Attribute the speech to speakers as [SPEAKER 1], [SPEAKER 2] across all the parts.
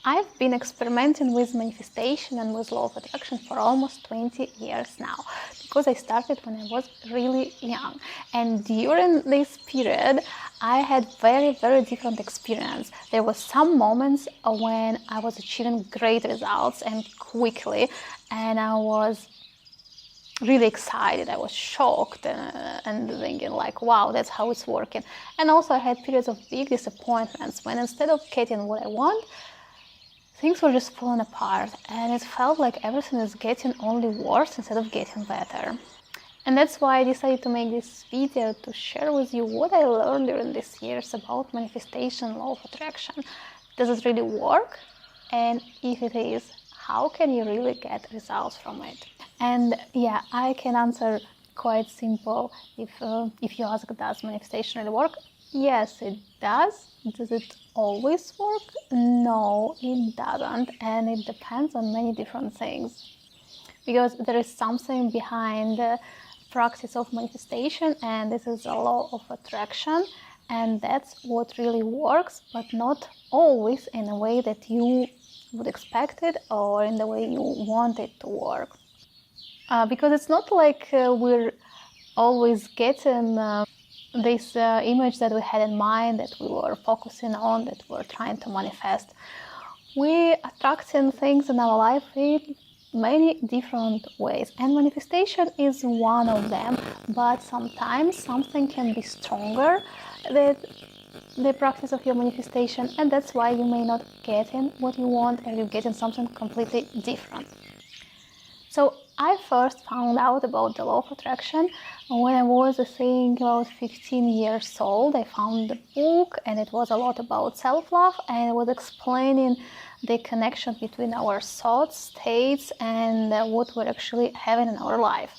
[SPEAKER 1] I've been experimenting with manifestation and with law of attraction for almost 20 years now, because I started when I was really young. And during this period, I had very, very different experience. There were some moments when I was achieving great results and quickly, and I was really excited. I was shocked and thinking like, wow, that's how it's working. And also I had periods of big disappointments when instead of getting what I want, things were just falling apart, and it felt like everything is getting only worse instead of getting better. And that's why I decided to make this video to share with you what I learned during these years about manifestation, law of attraction. Does it really work? And if it is, how can you really get results from it? And yeah, I can answer quite simple if you ask, does manifestation really work? Yes, it does. Does it always work? No, it doesn't, and it depends on many different things, because there is something behind the practice of manifestation, and this is a law of attraction, and that's what really works, but not always in a way that you would expect it or in the way you want it to work. Because it's not like we're always getting this image that we had in mind, that we were focusing on, that we're trying to manifest. We attracting things in our life in many different ways, and manifestation is one of them, but sometimes something can be stronger than the practice of your manifestation, and that's why you may not get in what you want, and you're getting something completely different. So I first found out about the law of attraction when I was, I think, about 15 years old. I found the book, and it was a lot about self-love, and it was explaining the connection between our thoughts, states, and what we're actually having in our life.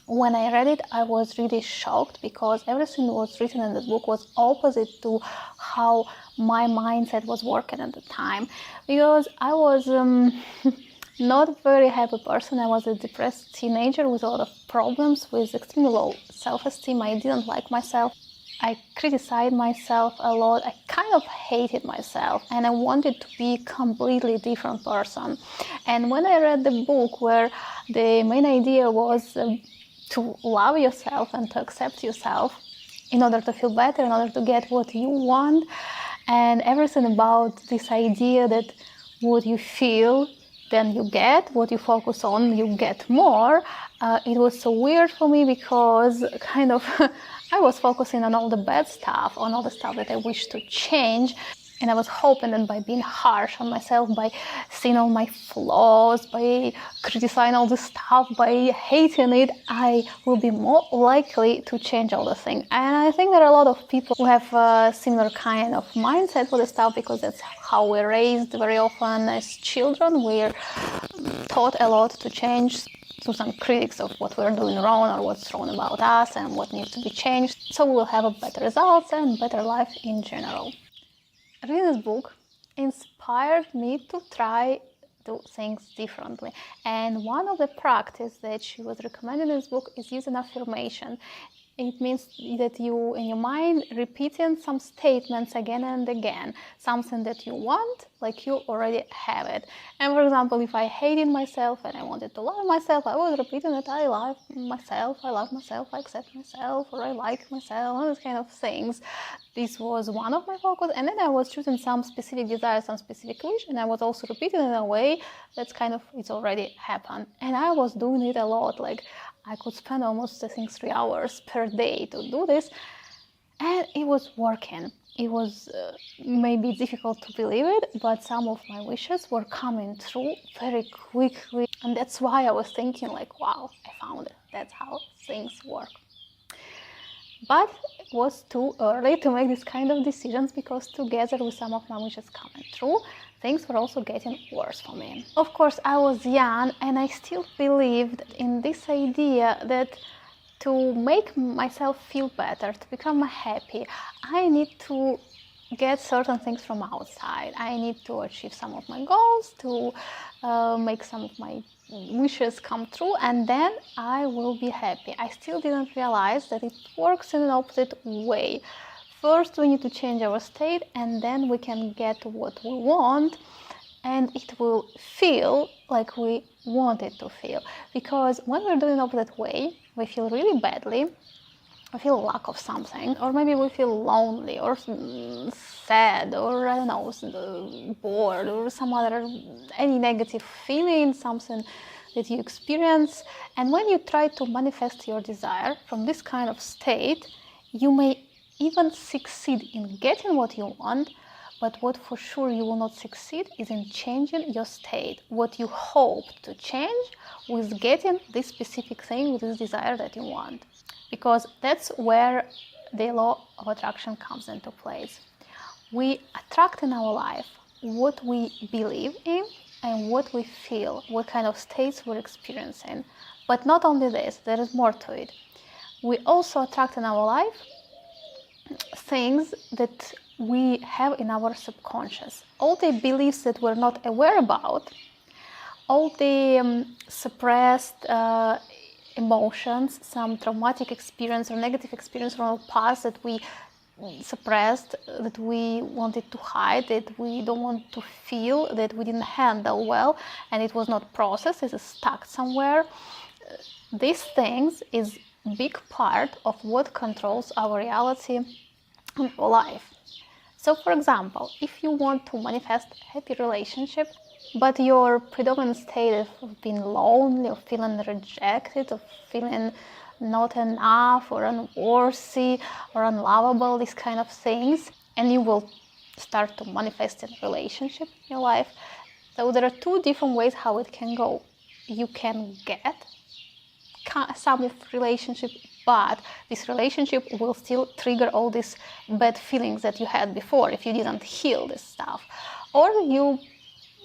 [SPEAKER 1] When I read it, I was really shocked, because everything that was written in this book was opposite to how my mindset was working at the time. Because I was not a very happy person. I was a depressed teenager with a lot of problems, with extremely low self-esteem. I didn't like myself. I criticized myself a lot. I kind of hated myself, and I wanted to be a completely different person. And when I read the book, where the main idea was to love yourself and to accept yourself in order to feel better, in order to get what you want, and everything about this idea that what you feel, then you get, what you focus on, you get more. It was so weird for me, because kind of I was focusing on all the bad stuff, on all the stuff that I wish to change. And I was hoping that by being harsh on myself, by seeing all my flaws, by criticizing all the stuff, by hating it, I will be more likely to change all the things. And I think there are a lot of people who have a similar kind of mindset for the stuff, because that's how we're raised very often as children. We're taught a lot to change, to some critics of what we're doing wrong or what's wrong about us and what needs to be changed, so we'll have a better results and better life in general. Reading this book inspired me to try do things differently, and one of the practice that she was recommending in this book is using affirmation. It means that you, in your mind, repeating some statements again and again, something that you want, like you already have it. And for example, if I hated myself and I wanted to love myself, I was repeating that I love myself, I accept myself, or I like myself, all these kind of things. This was one of my focus, and then I was choosing some specific desire, some specific wish, and I was also repeating in a way that's kind of, it's already happened. And I was doing it a lot, like I could spend almost, I think, 3 hours per day to do this, and it was working. It was maybe difficult to believe it, but some of my wishes were coming through very quickly, and that's why I was thinking like, wow, I found it. That's how things work. But it was too early to make this kind of decisions, because together with some of my wishes coming true, things were also getting worse for me. Of course, I was young, and I still believed in this idea that to make myself feel better, to become happy, I need to get certain things from outside. I need to achieve some of my goals, to make some of my wishes come true, and then I will be happy. I still didn't realize that it works in an opposite way. First, we need to change our state, and then we can get what we want and it will feel like we want it to feel. Because when we're doing it that way, we feel really badly, we feel lack of something, or maybe we feel lonely or sad, or I don't know, bored, or some other, any negative feeling, something that you experience. And when you try to manifest your desire from this kind of state, you may even succeed in getting what you want, but what for sure you will not succeed is in changing your state. What you hope to change with getting this specific thing, with this desire that you want. Because that's where the law of attraction comes into place. We attract in our life what we believe in and what we feel, what kind of states we're experiencing. But not only this, there is more to it. We also attract in our life things that we have in our subconscious. All the beliefs that we're not aware about, all the suppressed emotions, some traumatic experience or negative experience from our past that we suppressed, that we wanted to hide, that we don't want to feel, that we didn't handle well, and it was not processed, it's stuck somewhere. These things is a big part of what controls our reality in our life. So, for example, if you want to manifest a happy relationship, but your predominant state of being lonely, or feeling rejected, or feeling not enough, or unworthy, or unlovable, these kind of things, and you will start to manifest a relationship in your life. So there are two different ways how it can go. You can get some of relationship, but this relationship will still trigger all these bad feelings that you had before if you didn't heal this stuff. Or you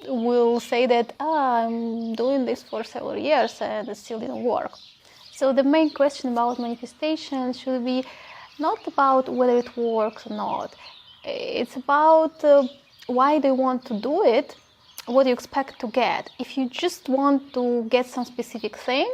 [SPEAKER 1] will say that I'm doing this for several years and it still didn't work. So the main question about manifestation should be not about whether it works or not. It's about why do you want to do it, what do you expect to get. If you just want to get some specific thing,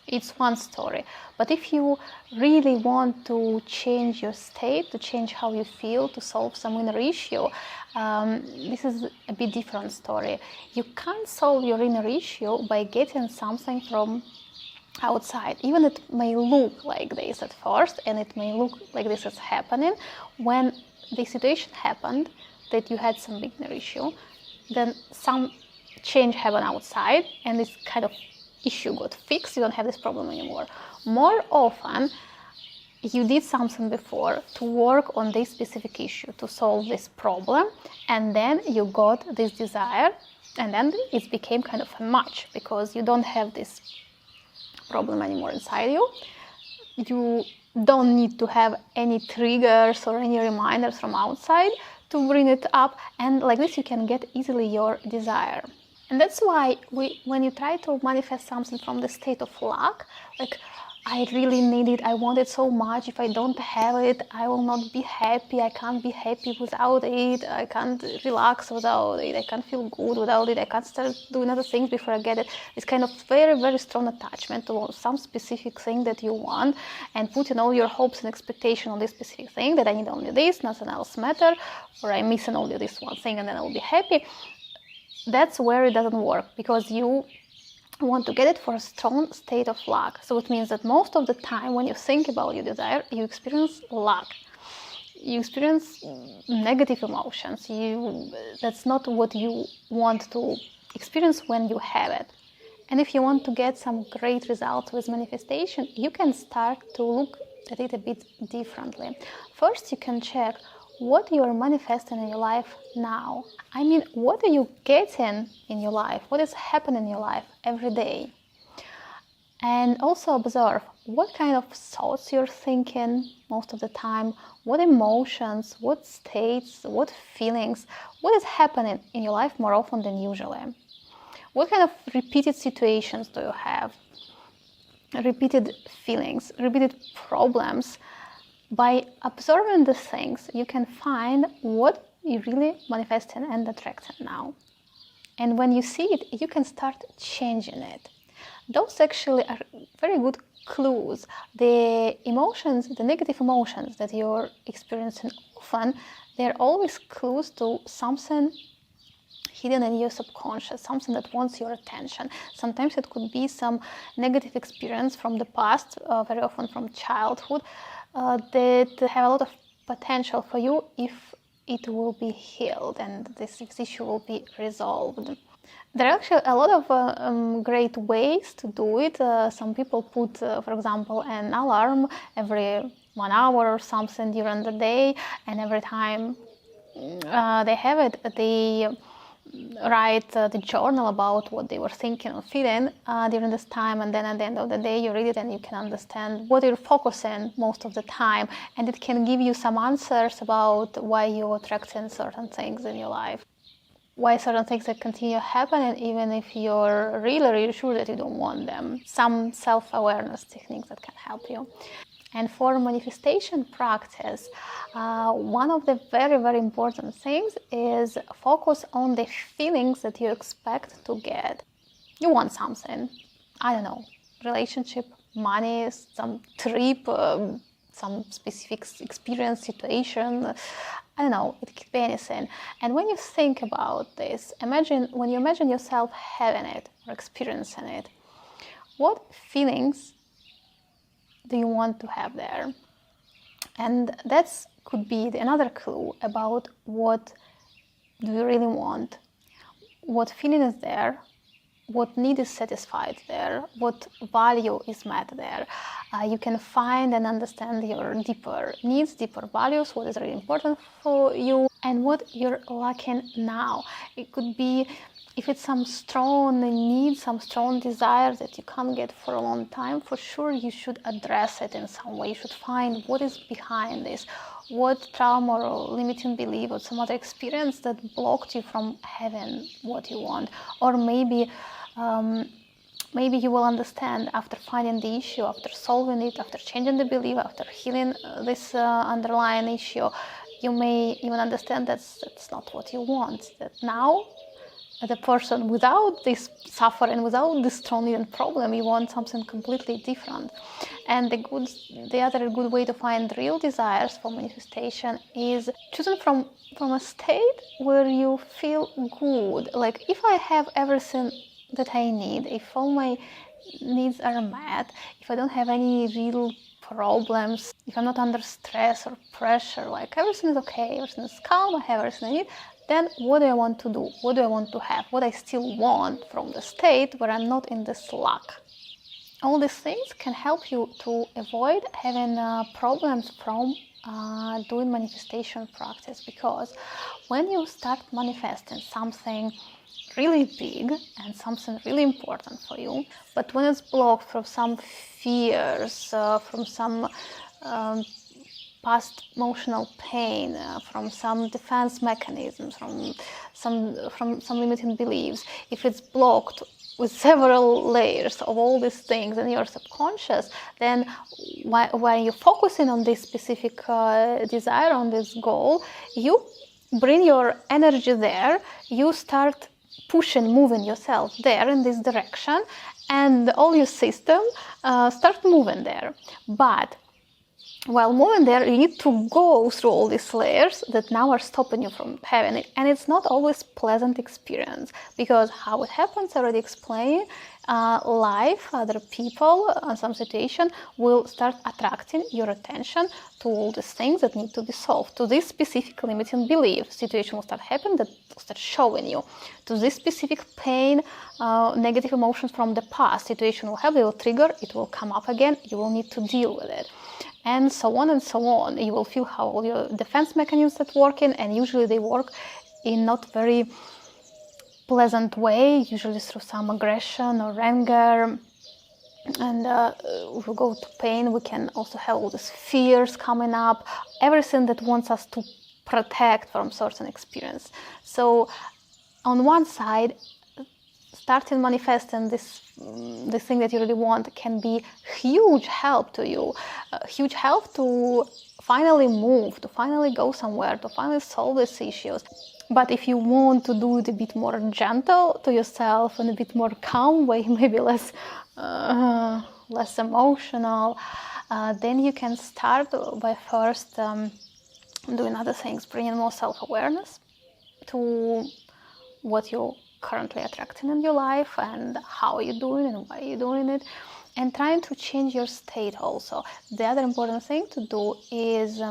[SPEAKER 1] it's one story. But if you really want to change your state, to change how you feel, to solve some inner issue, this is a bit different story. You can't solve your inner issue by getting something from outside. Even it may look like this at first, and it may look like this is happening. When the situation happened, that you had some big inner issue, then some change happened outside, and this kind of issue got fixed. You don't have this problem anymore. More often, you did something before to work on this specific issue, to solve this problem, and then you got this desire, and then it became kind of a match, because you don't have this problem anymore inside you. You don't need to have any triggers or any reminders from outside to bring it up, and like this you can get easily your desire. And that's why when you try to manifest something from the state of lack, like I really need it, I want it so much, if I don't have it, I will not be happy, I can't be happy without it, I can't relax without it, I can't feel good without it, I can't start doing other things before I get it. This kind of very, very strong attachment to some specific thing that you want, and putting all your hopes and expectation on this specific thing, that I need only this, nothing else matter, or I'm missing only this one thing and then I'll be happy. That's where it doesn't work, because you want to get it for a strong state of lack. So it means that most of the time when you think about your desire, you experience lack. You experience negative emotions. That's not what you want to experience when you have it. And if you want to get some great results with manifestation, you can start to look at it a bit differently. First, you can check what you are manifesting in your life now. I mean, what are you getting in your life? What is happening in your life every day? And also observe what kind of thoughts you're thinking most of the time, what emotions, what states, what feelings, what is happening in your life more often than usually. What kind of repeated situations do you have? Repeated feelings, repeated problems. By observing the things, you can find what you really manifesting and attracting now. And when you see it, you can start changing it. Those actually are very good clues. The emotions, the negative emotions that you're experiencing often, they're always clues to something hidden in your subconscious, something that wants your attention. Sometimes it could be some negative experience from the past, very often from childhood, that have a lot of potential for you if it will be healed and this issue will be resolved. There are actually a lot of great ways to do it. Some people put, for example, an alarm every 1 hour or something during the day, and every time they have it, they write the journal about what they were thinking or feeling during this time, and then at the end of the day you read it and you can understand what you're focusing most of the time, and it can give you some answers about why you're attracting certain things in your life, why certain things that continue happening even if you're really sure that you don't want them. Some self-awareness techniques that can help you. And for manifestation practice, one of the very important things is focus on the feelings that you expect to get. You want something, I don't know, relationship, money, some trip, some specific experience, situation, I don't know, it could be anything. And when you think about this, when you imagine yourself having it or experiencing it, what feelings do you want to have there? And that could be another clue about what do you really want, what feeling is there, what need is satisfied there, what value is met there. You can find and understand your deeper needs, deeper values, what is really important for you, and what you're lacking now. It could be, if it's some strong need, some strong desire that you can't get for a long time, for sure you should address it in some way. You should find what is behind this, what trauma or limiting belief or some other experience that blocked you from having what you want. Or maybe you will understand after finding the issue, after solving it, after changing the belief, after healing this underlying issue, you may even understand that's not what you want. That now, the person without this suffering, without this strong need and problem, you want something completely different. And the other good way to find real desires for manifestation is choosing from a state where you feel good. Like, if I have everything that I need, if all my needs are met, if I don't have any real problems, if I'm not under stress or pressure, like everything is okay, everything is calm, I have everything I need, then what do I want to do? What do I want to have? What I still want from the state where I'm not in this lack? All these things can help you to avoid having problems from doing manifestation practice, because when you start manifesting something really big and something really important for you, but when it's blocked from some fears, from some past emotional pain, from some defense mechanisms, from some limiting beliefs, if it's blocked with several layers of all these things in your subconscious, then when you're focusing on this specific desire, on this goal, you bring your energy there, you start moving yourself there in this direction, and all your system start moving there. But while moving there, you need to go through all these layers that now are stopping you from having it. And it's not always pleasant experience, because how it happens, I already explained. Life, other people, some situation will start attracting your attention to all these things that need to be solved. To this specific limiting belief, situation will start happening that will start showing you. To this specific pain, negative emotions from the past, situation will have, it will trigger, it will come up again, you will need to deal with it. And so on and so on. You will feel how all your defense mechanisms are working, and usually they work in not very pleasant way, usually through some aggression or anger. And if we go to pain, we can also have all these fears coming up, everything that wants us to protect from certain experience. So on one side, starting manifesting this thing that you really want can be huge help to you, huge help to finally move, to finally go somewhere, to finally solve these issues. But if you want to do it a bit more gentle to yourself, in a bit more calm way, maybe less emotional, then you can start by first doing other things, bringing more self-awareness to what you're currently attracting in your life and how you're doing and why you're doing it, and trying to change your state also. The other important thing to do is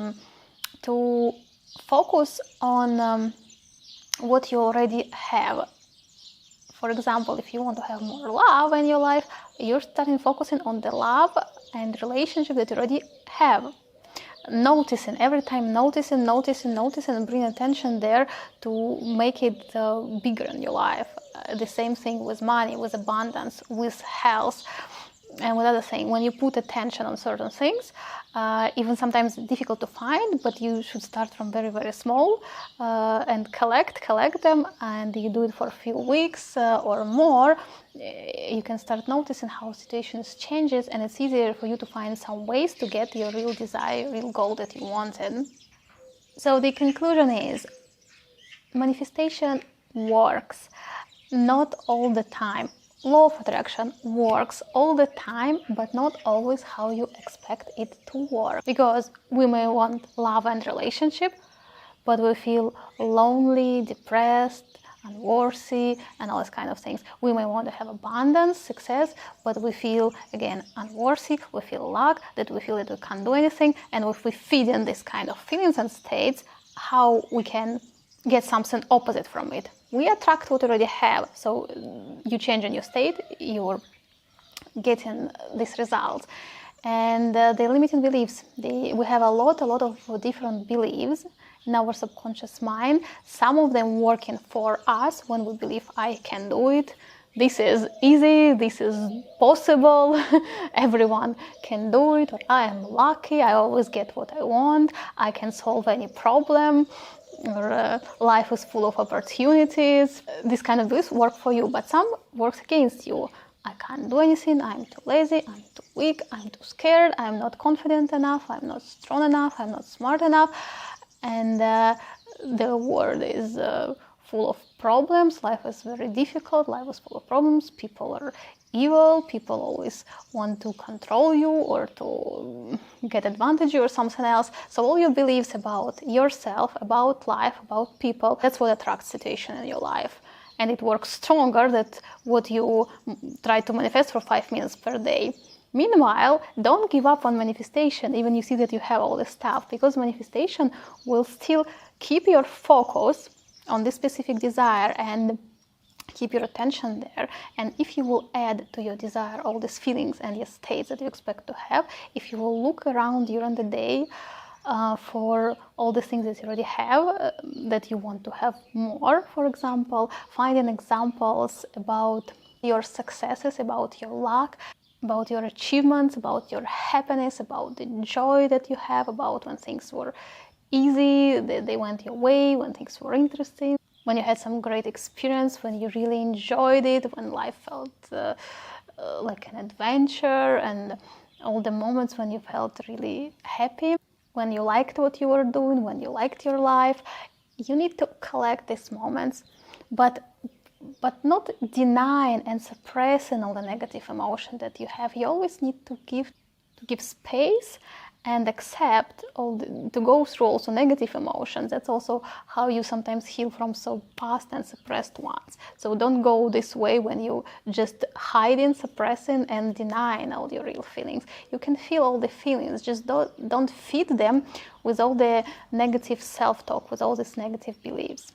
[SPEAKER 1] to focus on what you already have. For example, if you want to have more love in your life, you're starting focusing on the love and relationship that you already have. Noticing, every time noticing, and bring attention there to make it bigger in your life. The same thing with money, with abundance, with health, and with other things. When you put attention on certain things, even sometimes difficult to find, but you should start from very, very small and collect them, and you do it for a few weeks or more, you can start noticing how situations changes, and it's easier for you to find some ways to get your real desire, real goal that you wanted. So the conclusion is, manifestation works, not all the time. Law of attraction works all the time, but not always how you expect it to work. Because we may want love and relationship, but we feel lonely, depressed, unworthy, and all these kind of things. We may want to have abundance, success, but we feel, again, unworthy, we feel lack, that we feel that we can't do anything. And if we feed in this kind of feelings and states, how we can get something opposite from it? We attract what we already have. So you change in your state, you're getting these results. And the limiting beliefs, we have a lot of different beliefs in our subconscious mind. Some of them working for us when we believe I can do it. This is easy, this is possible, everyone can do it, or I am lucky, I always get what I want, I can solve any problem, or life is full of opportunities. This kind of beliefs work for you, but some works against you. I can't do anything, I'm too lazy, I'm too weak, I'm too scared, I'm not confident enough, I'm not strong enough, I'm not smart enough. And the world is full of problems, life is very difficult, life is full of problems, people are evil, people always want to control you or to get advantage of you or something else. So all your beliefs about yourself, about life, about people, that's what attracts situation in your life. And it works stronger than what you try to manifest for 5 minutes per day. Meanwhile, don't give up on manifestation, even you see that you have all this stuff, because manifestation will still keep your focus on this specific desire and keep your attention there. And if you will add to your desire all these feelings and your states that you expect to have, if you will look around during the day for all the things that you already have, that you want to have more, for example, finding examples about your successes, about your luck, about your achievements, about your happiness, about the joy that you have, about when things were easy, they went your way, when things were interesting, when you had some great experience, when you really enjoyed it, when life felt like an adventure, and all the moments when you felt really happy, when you liked what you were doing, when you liked your life. You need to collect these moments, but not denying and suppressing all the negative emotion that you have. You always need to give space and accept to go through also negative emotions. That's also how you sometimes heal from so past and suppressed ones. So don't go this way when you just hiding, suppressing, and denying all your real feelings. You can feel all the feelings, just don't feed them with all the negative self-talk, with all these negative beliefs.